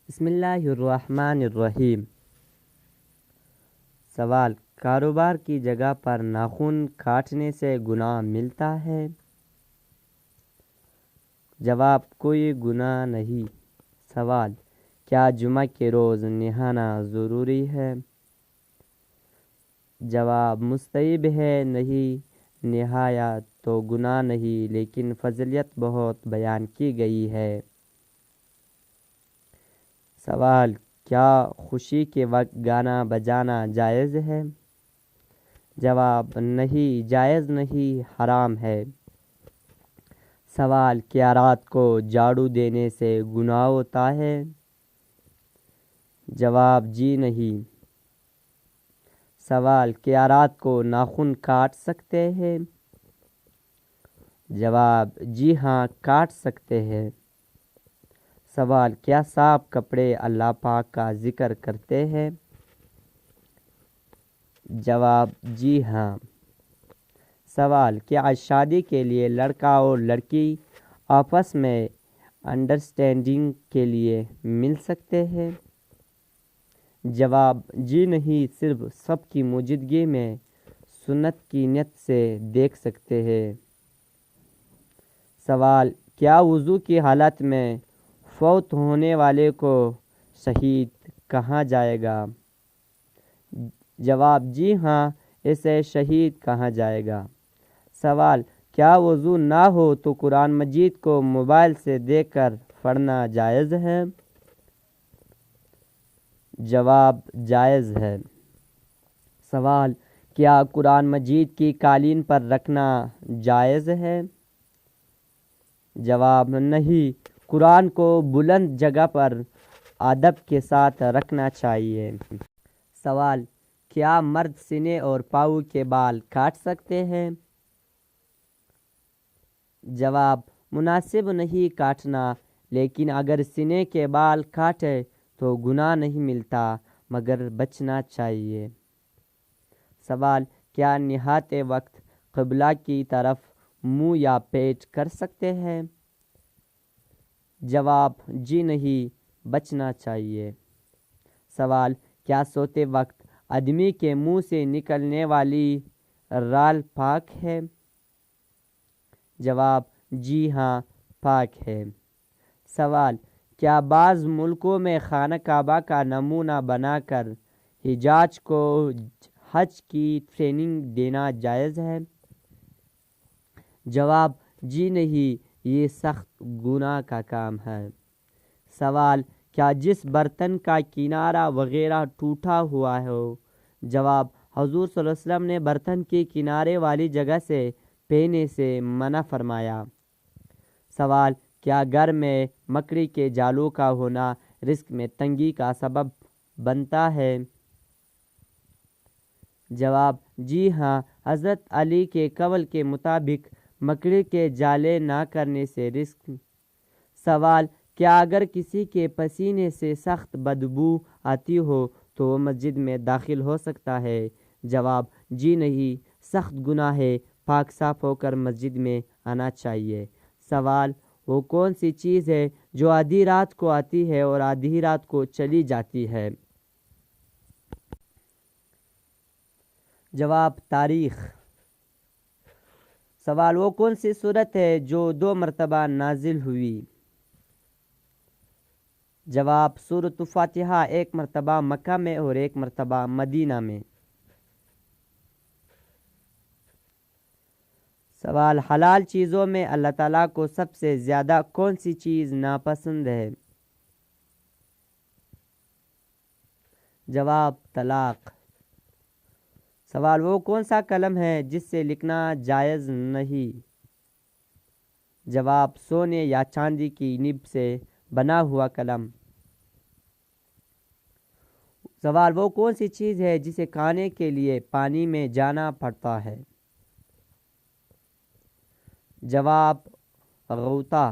بسم اللہ الرحمن الرحیم۔ سوال: کاروبار کی جگہ پر ناخن کاٹنے سے گناہ ملتا ہے؟ جواب: کوئی گناہ نہیں۔ سوال: کیا جمعہ کے روز نہانا ضروری ہے؟ جواب: مستحب ہے، نہیں نہایا تو گناہ نہیں، لیکن فضیلت بہت بیان کی گئی ہے۔ سوال: کیا خوشی کے وقت گانا بجانا جائز ہے؟ جواب: نہیں، جائز نہیں، حرام ہے۔ سوال: کیا رات کو جھاڑو دینے سے گناہ ہوتا ہے؟ جواب: جی نہیں۔ سوال: کیا رات کو ناخن کاٹ سکتے ہیں؟ جواب: جی ہاں، کاٹ سکتے ہیں۔ سوال: کیا صاف کپڑے اللہ پاک کا ذکر کرتے ہیں؟ جواب: جی ہاں۔ سوال: کیا شادی کے لیے لڑکا اور لڑکی آپس میں انڈرسٹینڈنگ کے لیے مل سکتے ہیں؟ جواب: جی نہیں، صرف سب کی موجودگی میں سنت کی نیت سے دیکھ سکتے ہیں۔ سوال: کیا وضو کی حالت میں فوت ہونے والے کو شہید کہا جائے گا؟ جواب: جی ہاں، اسے شہید کہا جائے گا۔ سوال: کیا وضو نہ ہو تو قرآن مجید کو موبائل سے دیکھ کر پڑھنا جائز ہے؟ جواب: جائز ہے۔ سوال: کیا قرآن مجید کی قالین پر رکھنا جائز ہے؟ جواب: نہیں، قرآن کو بلند جگہ پر ادب کے ساتھ رکھنا چاہیے۔ سوال: کیا مرد سینے اور پاؤں کے بال کاٹ سکتے ہیں؟ جواب: مناسب نہیں کاٹنا، لیکن اگر سینے کے بال کاٹے تو گناہ نہیں ملتا، مگر بچنا چاہیے۔ سوال: کیا نہاتے وقت قبلہ کی طرف منہ یا پیٹ کر سکتے ہیں؟ جواب: جی نہیں، بچنا چاہیے۔ سوال: کیا سوتے وقت آدمی کے منہ سے نکلنے والی رال پاک ہے؟ جواب: جی ہاں، پاک ہے۔ سوال: کیا بعض ملکوں میں خانہ کعبہ کا نمونہ بنا کر حجاج کو حج کی ٹریننگ دینا جائز ہے؟ جواب: جی نہیں، یہ سخت گناہ کا کام ہے۔ سوال: کیا جس برتن کا کنارہ وغیرہ ٹوٹا ہوا ہو؟ جواب: حضور صلی اللہ علیہ وسلم نے برتن کی کنارے والی جگہ سے پینے سے منع فرمایا۔ سوال: کیا گھر میں مکڑی کے جالوں کا ہونا رزق میں تنگی کا سبب بنتا ہے؟ جواب: جی ہاں، حضرت علی کے قول کے مطابق مکڑی کے جالے نہ کرنے سے رزق۔ سوال: کیا اگر کسی کے پسینے سے سخت بدبو آتی ہو تو وہ مسجد میں داخل ہو سکتا ہے؟ جواب: جی نہیں، سخت گناہ ہے، پاک صاف ہو کر مسجد میں آنا چاہیے۔ سوال: وہ کون سی چیز ہے جو آدھی رات کو آتی ہے اور آدھی رات کو چلی جاتی ہے؟ جواب: تاریخ۔ سوال: وہ کون سی سورت ہے جو 2 مرتبہ نازل ہوئی؟ جواب: سورۃ فاتحہ 1 مرتبہ مکہ میں اور 1 مرتبہ مدینہ میں۔ سوال: حلال چیزوں میں اللہ تعالیٰ کو سب سے زیادہ کون سی چیز ناپسند ہے؟ جواب: طلاق۔ سوال: وہ کون سا قلم ہے جس سے لکھنا جائز نہیں؟ جواب: سونے یا چاندی کی نب سے بنا ہوا قلم۔ سوال: وہ کون سی چیز ہے جسے کھانے کے لیے پانی میں جانا پڑتا ہے؟ جواب: غوطہ۔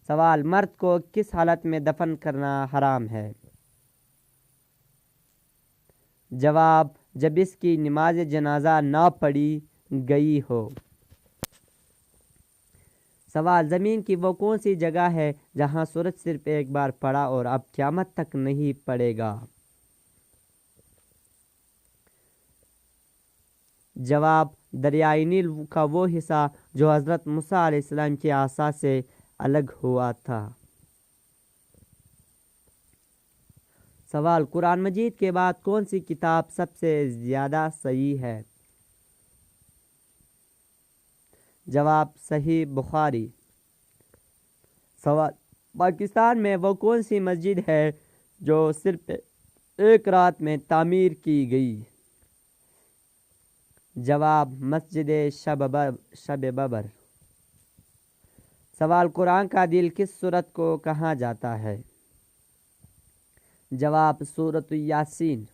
سوال: مرد کو کس حالت میں دفن کرنا حرام ہے؟ جواب: جب اس کی نماز جنازہ نہ پڑھی گئی ہو۔ سوال، زمین کی وہ کون سی جگہ ہے جہاں سورج صرف ایک بار پڑا اور اب قیامت تک نہیں پڑے گا؟ جواب، دریائے نیل کا وہ حصہ جو حضرت موسیٰ علیہ السلام کی عصا سے الگ ہوا تھا۔ سوال، قرآن مجید کے بعد کون سی کتاب سب سے زیادہ صحیح ہے؟ جواب، صحیح بخاری۔ سوال، پاکستان میں وہ کون سی مسجد ہے جو صرف ایک رات میں تعمیر کی گئی؟ جواب، مسجد شب ببر۔ سوال، قرآن کا دل کس سورت کو کہا جاتا ہے؟ جواب، سورۃ یاسین۔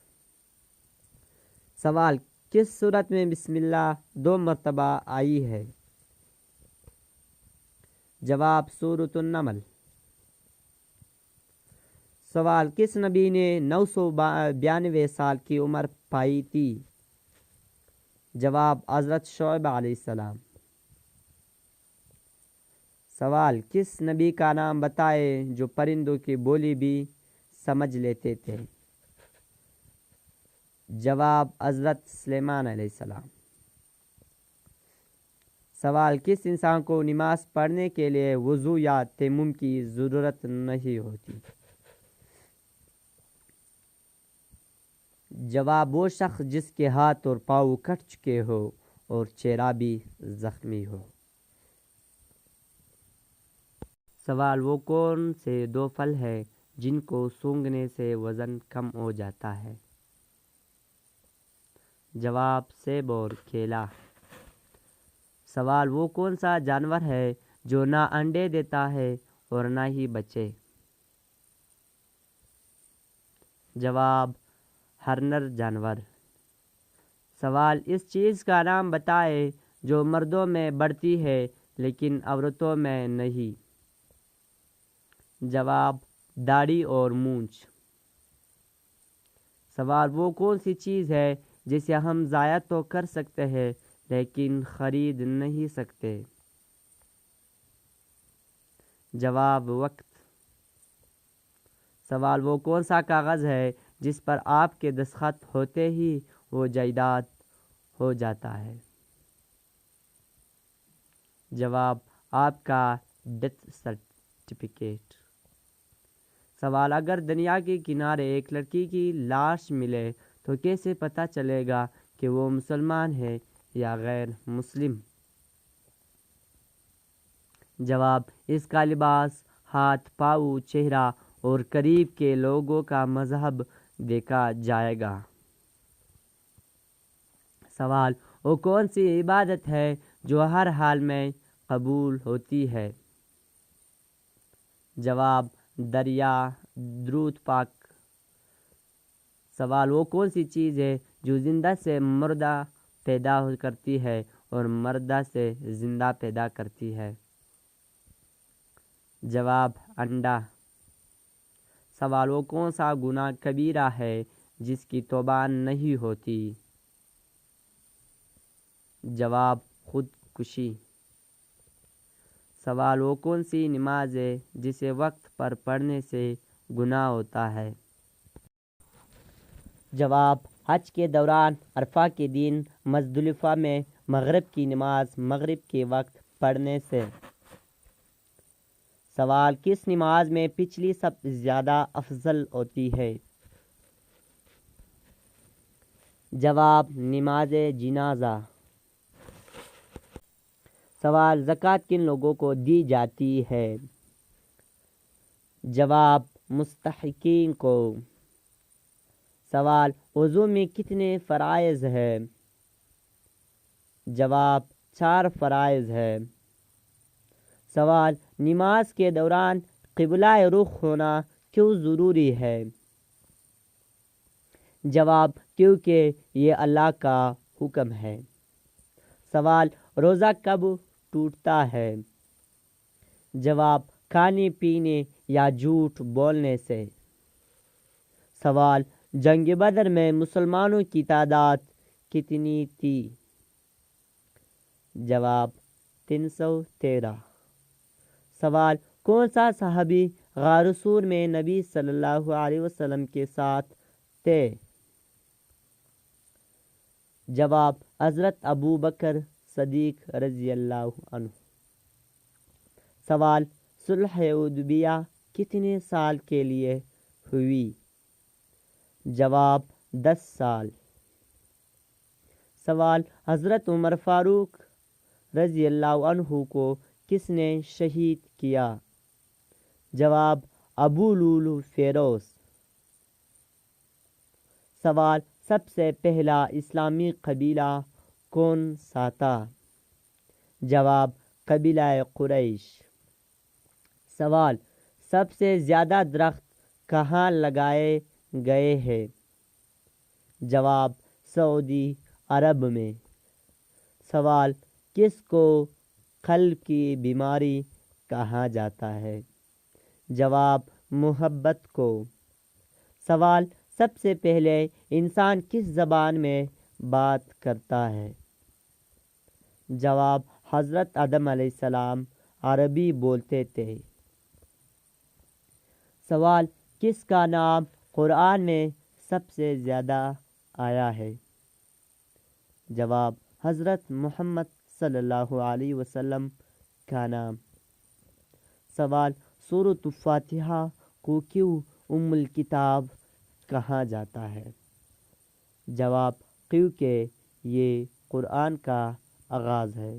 سوال، کس سورت میں بسم اللہ 2 مرتبہ آئی ہے؟ جواب، سورۃ النمل۔ سوال، کس نبی نے 992 سال کی عمر پائی تھی؟ جواب، حضرت شعیب علیہ السلام۔ سوال، کس نبی کا نام بتائے جو پرندوں کی بولی بھی سمجھ لیتے تھے؟ جواب، حضرت سلیمان علیہ السلام۔ سوال، کس انسان کو نماز پڑھنے کے لیے وضو یا تیمم کی ضرورت نہیں ہوتی؟ جواب، وہ شخص جس کے ہاتھ اور پاؤں کٹ چکے ہو اور چہرہ بھی زخمی ہو۔ سوال، وہ کون سے 2 پھل ہیں جن کو سونگھنے سے وزن کم ہو جاتا ہے؟ جواب، سیب اور کیلا۔ سوال، وہ کون سا جانور ہے جو نہ انڈے دیتا ہے اور نہ ہی بچے؟ جواب، ہر نر جانور۔ سوال، اس چیز کا نام بتائے جو مردوں میں بڑھتی ہے لیکن عورتوں میں نہیں؟ جواب، داڑھی اور مونچھ۔ سوال، وہ کون سی چیز ہے جسے ہم ضائع تو کر سکتے ہیں لیکن خرید نہیں سکتے؟ جواب، وقت۔ سوال، وہ کون سا کاغذ ہے جس پر آپ کے دستخط ہوتے ہی وہ جائیداد ہو جاتا ہے؟ جواب، آپ کا ڈیتھ سرٹیفکیٹ۔ سوال، اگر دریا کے کنارے ایک لڑکی کی لاش ملے تو کیسے پتہ چلے گا کہ وہ مسلمان ہے یا غیر مسلم؟ جواب، اس کا لباس، ہاتھ، پاؤں، چہرہ اور قریب کے لوگوں کا مذہب دیکھا جائے گا۔ سوال، وہ کون سی عبادت ہے جو ہر حال میں قبول ہوتی ہے؟ جواب، درود پاک۔ سوال، وہ کون سی چیز ہے جو زندہ سے مردہ پیدا کرتی ہے اور مردہ سے زندہ پیدا کرتی ہے؟ جواب، انڈا۔ سوال، وہ کون سا گناہ کبیرہ ہے جس کی توبہ نہیں ہوتی؟ جواب، خودکشی۔ سوال، وہ کون سی نماز ہے جسے وقت پر پڑھنے سے گناہ ہوتا ہے؟ جواب، حج کے دوران عرفہ کے دن مزدلفہ میں مغرب کی نماز مغرب کے وقت پڑھنے سے۔ سوال، کس نماز میں پچھلی سب زیادہ افضل ہوتی ہے؟ جواب، نماز جنازہ۔ سوال، زکوٰۃ کن لوگوں کو دی جاتی ہے؟ جواب، مستحقین کو۔ سوال، وضو میں کتنے فرائض ہیں؟ جواب، 4 فرائض ہیں۔ سوال، نماز کے دوران قبلہ رخ ہونا کیوں ضروری ہے؟ جواب، کیونکہ یہ اللہ کا حکم ہے۔ سوال، روزہ کب ٹوٹتا ہے؟ جواب، کھانے پینے یا جھوٹ بولنے سے۔ سوال، جنگ بدر میں مسلمانوں کی تعداد کتنی تھی؟ جواب، 313۔ سوال کون سا صحابی غار سور میں نبی صلی اللہ علیہ وسلم کے ساتھ تھے؟ جواب حضرت ابو بکر صدیق رضی اللہ عنہ۔ سوال صلح حدیبیہ کتنے سال کے لیے ہوئی؟ جواب 10 سال۔ سوال حضرت عمر فاروق رضی اللہ عنہ کو کس نے شہید کیا؟ جواب ابو لولو فیروز۔ سوال سب سے پہلا اسلامی قبیلہ کون سا تھا؟ جواب قبیلہ قریش۔ سوال سب سے زیادہ درخت کہاں لگائے گئے ہیں؟ جواب سعودی عرب میں۔ سوال کس کو قلب کی بیماری کہا جاتا ہے؟ جواب محبت کو۔ سوال سب سے پہلے انسان کس زبان میں بات کرتا ہے؟ جواب حضرت آدم علیہ السلام عربی بولتے تھے۔ سوال کس کا نام قرآن میں سب سے زیادہ آیا ہے؟ جواب حضرت محمد صلی اللہ علیہ وسلم کا نام۔ سوال سورۃ فاتحہ کو کیوں ام الکتاب کہا جاتا ہے؟ جواب کیونکہ یہ قرآن کا آغاز ہے۔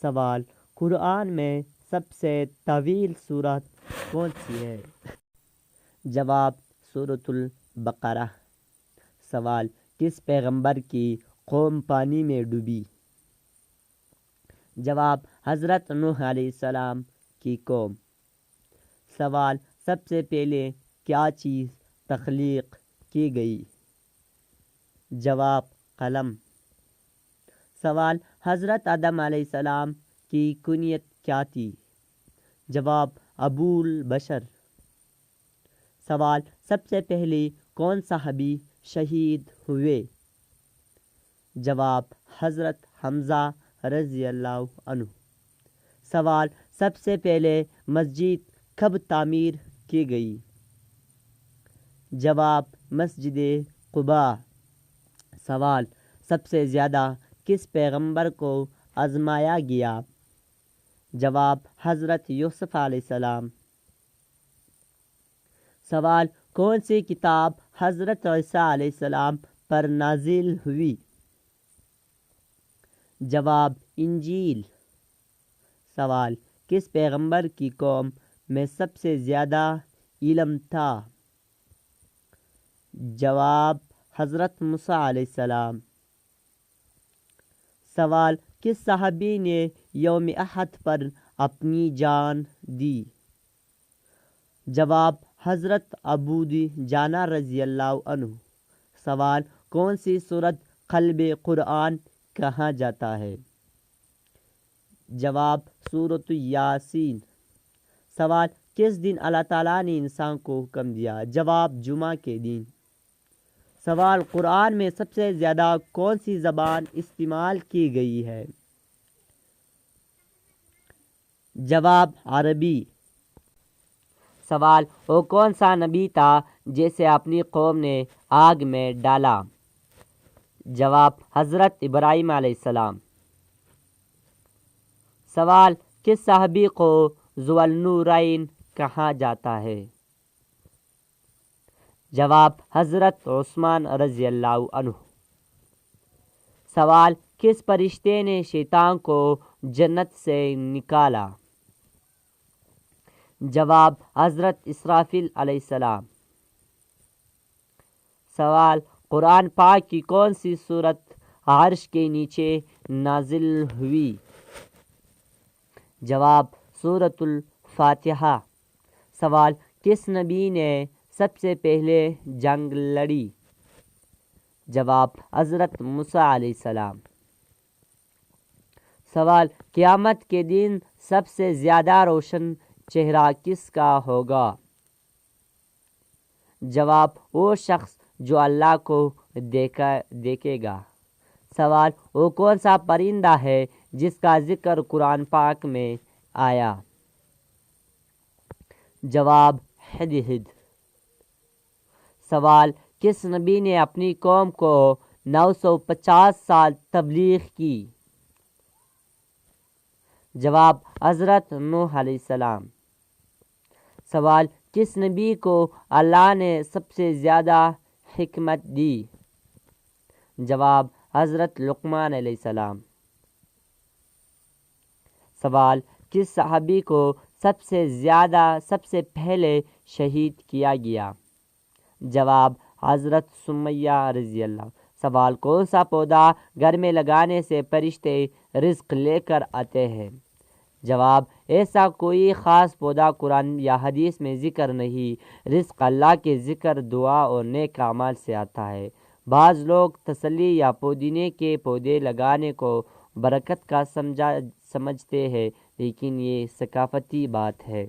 سوال قرآن میں سب سے طویل سورت کون سی ہے؟ جواب سورۃ البقرہ۔ سوال کس پیغمبر کی قوم پانی میں ڈوبی؟ جواب حضرت نوح علیہ السلام کی قوم۔ سوال سب سے پہلے کیا چیز تخلیق کی گئی؟ جواب قلم۔ سوال حضرت آدم علیہ السلام کی کنیت کیا تھی؟ جواب ابو البشر۔ سوال سب سے پہلے کون صحابی شہید ہوئے؟ جواب حضرت حمزہ رضی اللہ عنہ۔ سوال سب سے پہلے مسجد کب تعمیر کی گئی؟ جواب مسجد قباء۔ سوال سب سے زیادہ کس پیغمبر کو آزمایا گیا؟ جواب حضرت یوسف علیہ السلام۔ سوال کون سی کتاب حضرت عیسیٰ علیہ السلام پر نازل ہوئی؟ جواب انجیل۔ سوال کس پیغمبر کی قوم میں سب سے زیادہ علم تھا؟ جواب حضرت موسیٰ علیہ السلام۔ سوال کس صحابی نے یوم احد پر اپنی جان دی؟ جواب حضرت ابو دجانہ رضی اللہ عنہ۔ سوال کون سی سورت قلب قرآن کہا جاتا ہے؟ جواب سورۃ یاسین۔ سوال کس دن اللہ تعالیٰ نے انسان کو حکم دیا؟ جواب جمعہ کے دن۔ سوال قرآن میں سب سے زیادہ کون سی زبان استعمال کی گئی ہے؟ جواب عربی۔ سوال وہ کون سا نبی تھا جسے اپنی قوم نے آگ میں ڈالا؟ جواب حضرت ابراہیم علیہ السلام۔ سوال کس صحابی کو ذو النورین کہا جاتا ہے؟ جواب حضرت عثمان رضی اللہ عنہ۔ سوال کس فرشتے نے شیطان کو جنت سے نکالا؟ جواب حضرت اسرافیل علیہ السلام۔ سوال قرآن پاک کی کون سی سورت عرش کے نیچے نازل ہوئی؟ جواب سورۃ الفاتحہ۔ سوال کس نبی نے سب سے پہلے جنگ لڑی؟ جواب حضرت موسیٰ علیہ السلام۔ سوال قیامت کے دن سب سے زیادہ روشن چہرہ کس کا ہوگا؟ جواب وہ شخص جو اللہ کو دیکھے گا۔ سوال وہ کون سا پرندہ ہے جس کا ذکر قرآن پاک میں آیا؟ جواب ہدہد۔ سوال، کس نبی نے اپنی قوم کو 950 سال تبلیغ کی؟ جواب حضرت نوح علیہ السلام۔ سوال، کس نبی کو اللہ نے سب سے زیادہ حکمت دی؟ جواب حضرت لقمان علیہ السلام۔ سوال، کس صحابی کو سب سے پہلے شہید کیا گیا؟ جواب حضرت سمیہ رضی اللہ۔ سوال، کون سا پودا گھر میں لگانے سے فرشتے رزق لے کر آتے ہیں؟ جواب ایسا کوئی خاص پودا قرآن یا حدیث میں ذکر نہیں، رزق اللہ کے ذکر، دعا اور نیک اعمال سے آتا ہے۔ بعض لوگ تسلی یا پودینے کے پودے لگانے کو برکت کا سمجھتے ہیں، لیکن یہ ثقافتی بات ہے۔